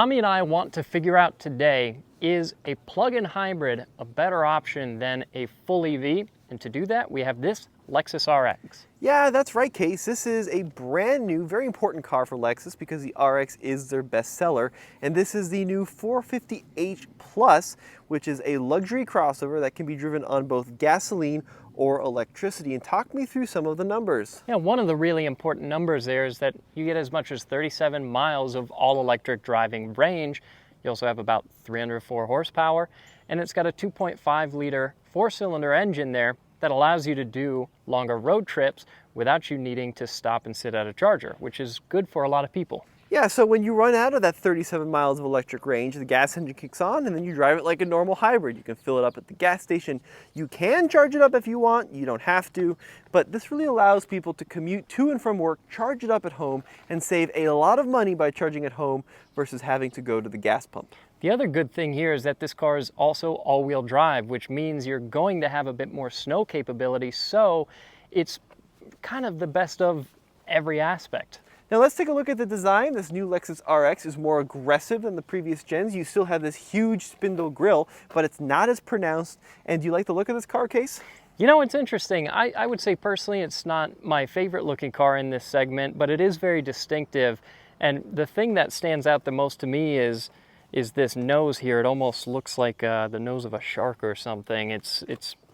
Tommy and I want to figure out today, is a plug-in hybrid a better option than a full EV? And to do that, we have this Lexus RX. Yeah, that's right, Case. This is a brand new, very important car for Lexus because the RX is their best seller. And this is the new 450h Plus, which is a luxury crossover that can be driven on both gasoline or electricity. And talk me through some of the numbers. Yeah, one of the really important numbers there is that you get as much as 37 miles of all-electric driving range. You also have about 304 horsepower, and it's got a 2.5-liter four-cylinder engine there that allows you to do longer road trips without you needing to stop and sit at a charger, which is good for a lot of people. Yeah, so when you run out of that 37 miles of electric range, the gas engine kicks on and then you drive it like a normal hybrid. You can fill it up at the gas station. You can charge it up if you want, you don't have to, but this really allows people to commute to and from work, charge it up at home, and save a lot of money by charging at home versus having to go to the gas pump. The other good thing here is that this car is also all-wheel drive, which means you're going to have a bit more snow capability, so it's kind of the best of every aspect. Now let's take a look at the design. This new Lexus RX is more aggressive than the previous gens. You still have this huge spindle grille, but it's not as pronounced. And do you like the look of this car, Case? You know, it's interesting. I would say personally it's not my favorite looking car in this segment, but it is very distinctive. And the thing that stands out the most to me is this nose here. It almost looks like the nose of a shark or something. It's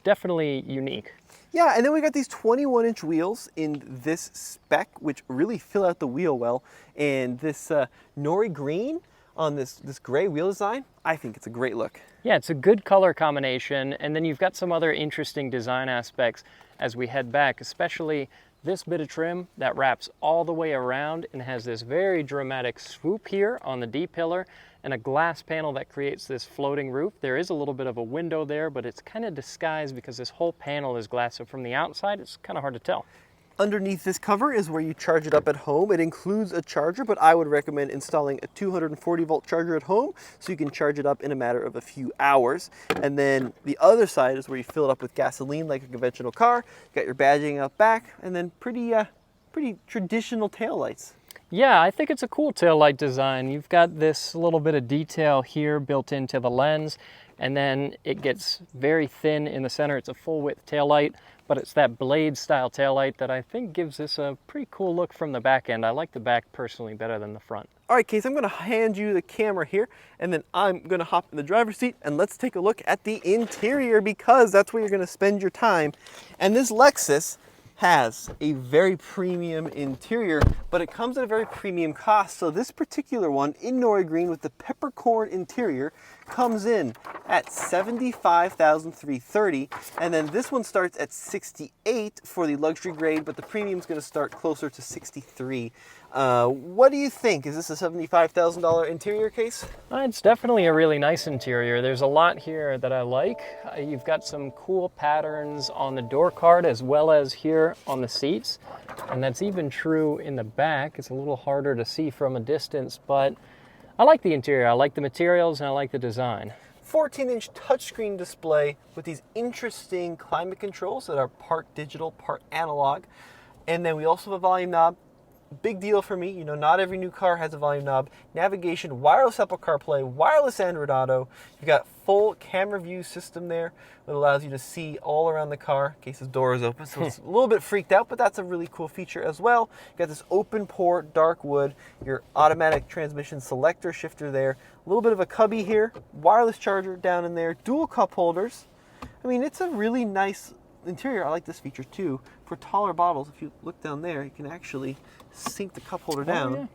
definitely unique. Yeah, and then we got these 21-inch wheels in this spec, which really fill out the wheel well. And this nori green on this gray wheel design, I think it's a great look. Yeah, it's a good color combination. And then you've got some other interesting design aspects as we head back, especially this bit of trim that wraps all the way around and has this very dramatic swoop here on the D-pillar and a glass panel that creates this floating roof. There is a little bit of a window there, but it's kind of disguised because this whole panel is glass, so from the outside it's kind of hard to tell. Underneath this cover is where you charge it up at home. It includes a charger, but I would recommend installing a 240-volt charger at home so you can charge it up in a matter of a few hours. And then the other side is where you fill it up with gasoline like a conventional car. You got your badging out back, and then pretty traditional taillights. Yeah, I think it's a cool taillight design. You've got this little bit of detail here built into the lens, and then it gets very thin in the center. It's a full-width taillight, but it's that blade-style taillight that I think gives this a pretty cool look from the back end. I like the back personally better than the front. All right, Case, I'm going to hand you the camera here, and then I'm going to hop in the driver's seat, and let's take a look at the interior because that's where you're going to spend your time. And this Lexus has a very premium interior, but it comes at a very premium cost. So this particular one in Nori Green with the peppercorn interior comes in at $75,330, and then this one starts at $68,000 for the luxury grade, but the premium is going to start closer to $63,000. What do you think? Is this a $75,000 interior, Case? It's definitely a really nice interior. There's a lot here that I like. You've got some cool patterns on the door card as well as here on the seats, and that's even true in the back. It's a little harder to see from a distance, but I like the interior. I like the materials and I like the design. 14-inch touchscreen display with these interesting climate controls that are part digital, part analog. And then we also have a volume knob. Big deal for me. You know, not every new car has a volume knob. Navigation, wireless Apple CarPlay, wireless Android Auto. You've got full camera view system there that allows you to see all around the car in case the door is open. So it's a little bit freaked out, but that's a really cool feature as well. You got this open port, dark wood, your automatic transmission selector shifter there. A little bit of a cubby here, wireless charger down in there, dual cup holders. I mean, it's a really nice interior. I like this feature too. For taller bottles, if you look down there, you can actually sink the cup holder down,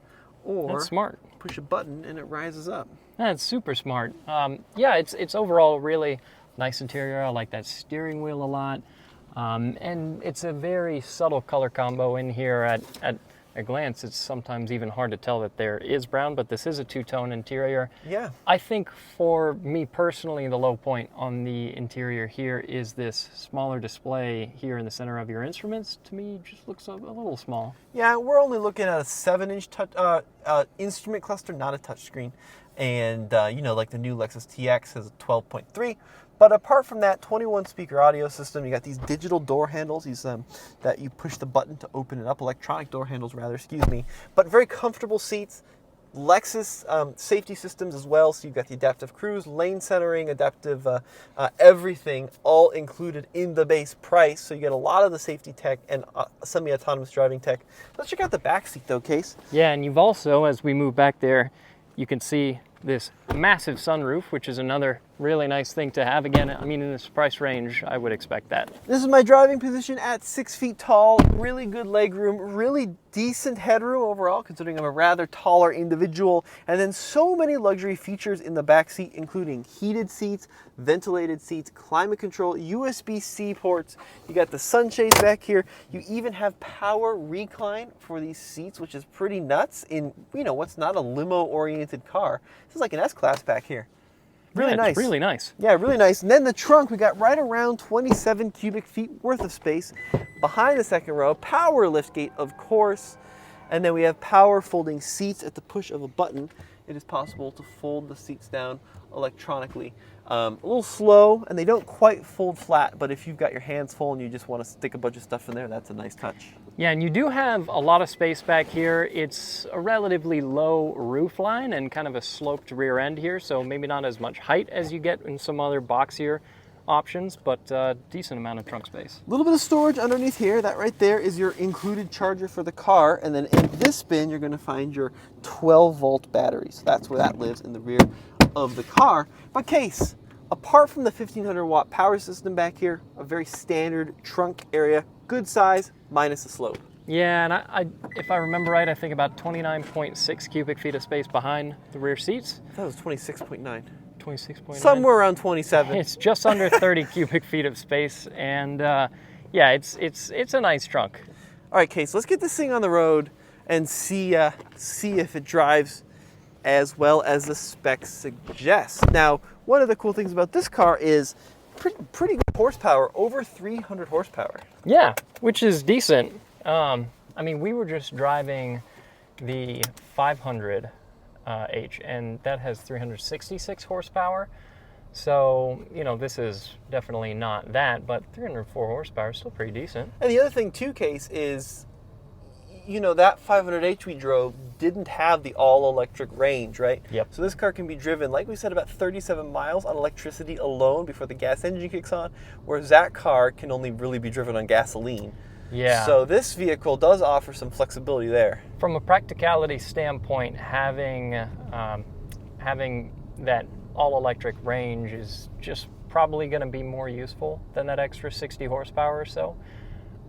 or that's smart. Push a button and it rises up. That's super smart. Yeah, it's overall really nice interior. I like that steering wheel a lot, and it's a very subtle color combo in here. At a glance, it's sometimes even hard to tell that there is brown, but this is a two-tone interior. Yeah. I think for me personally, the low point on the interior here is this smaller display here in the center of your instruments. To me, just looks a little small. Yeah, we're only looking at a 7-inch instrument cluster, not a touchscreen. And, you know, like the new Lexus TX has a 12.3. But apart from that, 21-speaker audio system. You got these digital door handles, these that you push the button to open it up, electronic door handles rather, excuse me. But very comfortable seats, Lexus safety systems as well. So you've got the adaptive cruise, lane centering, adaptive everything all included in the base price. So you get a lot of the safety tech and semi-autonomous driving tech. Let's check out the back seat though, Case. Yeah, and you've also, as we move back there, you can see this massive sunroof, which is another really nice thing to have. Again, I mean, in this price range, I would expect that. This is my driving position at 6 feet tall. Really good leg room, really decent headroom overall, considering I'm a rather taller individual. And then so many luxury features in the back seat, including heated seats, ventilated seats, climate control, USB-C ports. You got the sunshades back here. You even have power recline for these seats, which is pretty nuts in, you know, what's not a limo-oriented car. This is like an S-Class back here. Really Yeah, nice. it's really nice. Yeah, really nice. And then the trunk, we got right around 27 cubic feet worth of space behind the second row. Power liftgate, of course. And then we have power folding seats at the push of a button. It is possible to fold the seats down electronically. A little slow, and they don't quite fold flat, but if you've got your hands full and you just want to stick a bunch of stuff in there, that's a nice touch. Yeah, and you do have a lot of space back here. It's a relatively low roof line and kind of a sloped rear end here, so maybe not as much height as you get in some other boxier options, but decent amount of trunk space. A little bit of storage underneath here. That right there is your included charger for the car, and then in this bin, you're going to find your 12-volt battery. So that's where that lives, in the rear of the car. But Case, apart from the 1500 watt power system back here, a very standard trunk area, good size, minus the slope. Yeah, and I if I remember right, I think about 29.6 cubic feet of space behind the rear seats. I thought it was 26.9. 26.9. Somewhere around 27. It's just under 30 cubic feet of space, and yeah, it's a nice trunk. All right, Case, let's get this thing on the road and see if it drives as well as the specs suggest. Now, one of the cool things about this car is pretty good horsepower, over 300 horsepower. Yeah, which is decent. I mean, we were just driving the 500 H, and that has 366 horsepower. So, you know, this is definitely not that, but 304 horsepower is still pretty decent. And the other thing too, Case, is, you know, that 500H we drove didn't have the all-electric range, right? Yep. So this car can be driven, like we said, about 37 miles on electricity alone before the gas engine kicks on, whereas that car can only really be driven on gasoline. Yeah. So this vehicle does offer some flexibility there. From a practicality standpoint, having that all-electric range is just probably going to be more useful than that extra 60 horsepower or so.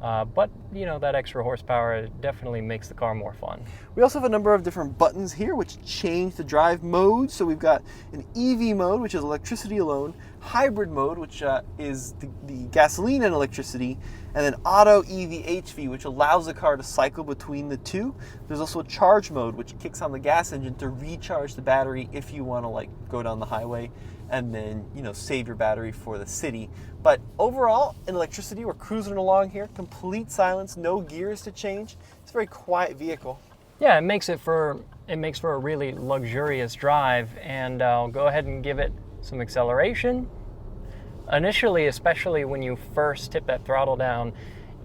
But, you know, that extra horsepower definitely makes the car more fun. We also have a number of different buttons here which change the drive mode. So we've got an EV mode, which is electricity alone, hybrid mode, which is the gasoline and electricity, and then auto EV HV, which allows the car to cycle between the two. There's also a charge mode, which kicks on the gas engine to recharge the battery if you want to, like, go down the highway and then, you know, save your battery for the city. But overall, in electricity, we're cruising along here, complete silence, no gears to change. It's a very quiet vehicle. Yeah, it makes for a really luxurious drive, and I'll go ahead and give it some acceleration. Initially, especially when you first tip that throttle down,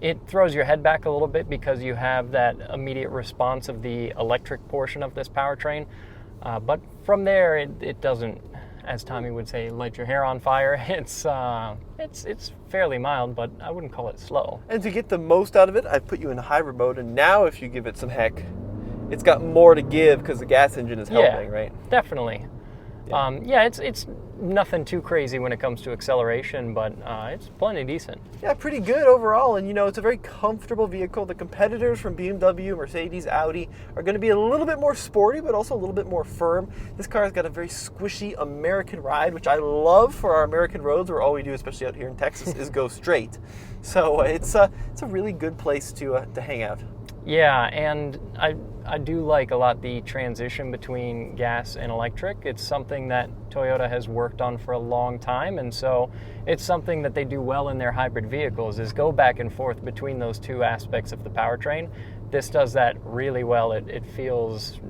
it throws your head back a little bit because you have that immediate response of the electric portion of this powertrain. But from there, it doesn't, as Tommy would say, light your hair on fire. It's fairly mild, but I wouldn't call it slow. And to get the most out of it, I've put you in hybrid mode, and now if you give it some heck, it's got more to give because the gas engine is helping, right? Definitely. Yeah, it's nothing too crazy when it comes to acceleration, but it's plenty decent. Yeah, pretty good overall, and you know, it's a very comfortable vehicle. The competitors from BMW, Mercedes, Audi are going to be a little bit more sporty, but also a little bit more firm. This car has got a very squishy American ride, which I love for our American roads, where all we do, especially out here in Texas, is go straight. So it's a really good place to hang out. Yeah, and I do like a lot the transition between gas and electric. It's something that Toyota has worked on for a long time, and so it's something that they do well in their hybrid vehicles, is go back and forth between those two aspects of the powertrain. This does that really well. It feels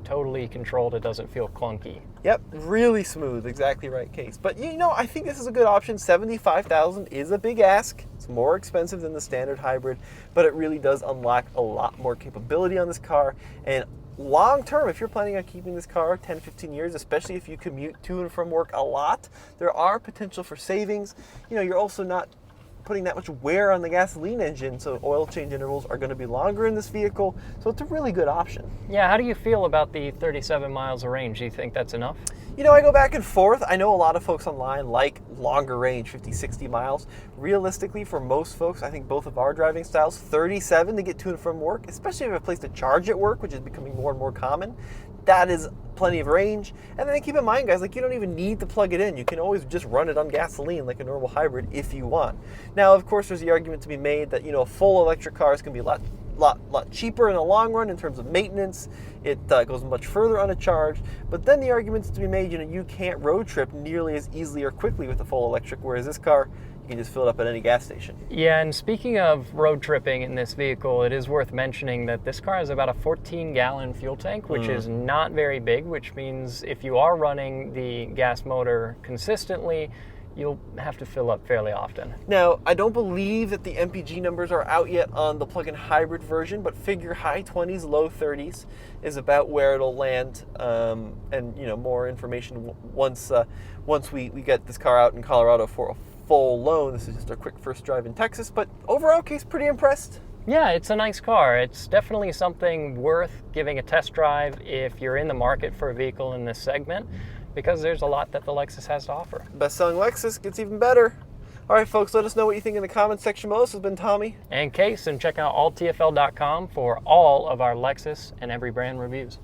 totally controlled. It doesn't feel clunky. Yep, really smooth, exactly right, Case. But you know, I think this is a good option. $75,000 is a big ask. It's more expensive than the standard hybrid, but it really does unlock a lot more capability on this car. And long term, if you're planning on keeping this car 10, 15 years, especially if you commute to and from work a lot, there are potential for savings. You're also not putting that much wear on the gasoline engine, so oil change intervals are going to be longer in this vehicle, so it's a really good option. Yeah, how do you feel about the 37 miles of range? Do you think that's enough? I go back and forth. I know a lot of folks online like longer range, 50, 60 miles. Realistically, for most folks, I think both of our driving styles, 37 to get to and from work, especially if you have a place to charge at work, which is becoming more and more common, that is plenty of range. And then keep in mind, guys, you don't even need to plug it in. You can always just run it on gasoline like a normal hybrid if you want. Now, of course, there's the argument to be made that, full electric cars can be a lot cheaper in the long run in terms of maintenance. It goes much further on a charge. But then the argument's to be made, you can't road trip nearly as easily or quickly with a full electric, whereas this car, you can just fill it up at any gas station. Yeah, and speaking of road tripping in this vehicle, it is worth mentioning that this car has about a 14-gallon fuel tank, which is not very big, which means if you are running the gas motor consistently, you'll have to fill up fairly often. Now, I don't believe that the MPG numbers are out yet on the plug-in hybrid version, but figure high 20s, low 30s is about where it'll land. And more information once we get this car out in Colorado for a full loan. This is just a quick first drive in Texas, but overall case, pretty impressed. Yeah, it's a nice car. It's definitely something worth giving a test drive if you're in the market for a vehicle in this segment, because there's a lot that the Lexus has to offer. Best-selling Lexus gets even better. All right, folks, let us know what you think in the comments section below. This has been Tommy. And Case, and check out alltfl.com for all of our Lexus and every brand reviews.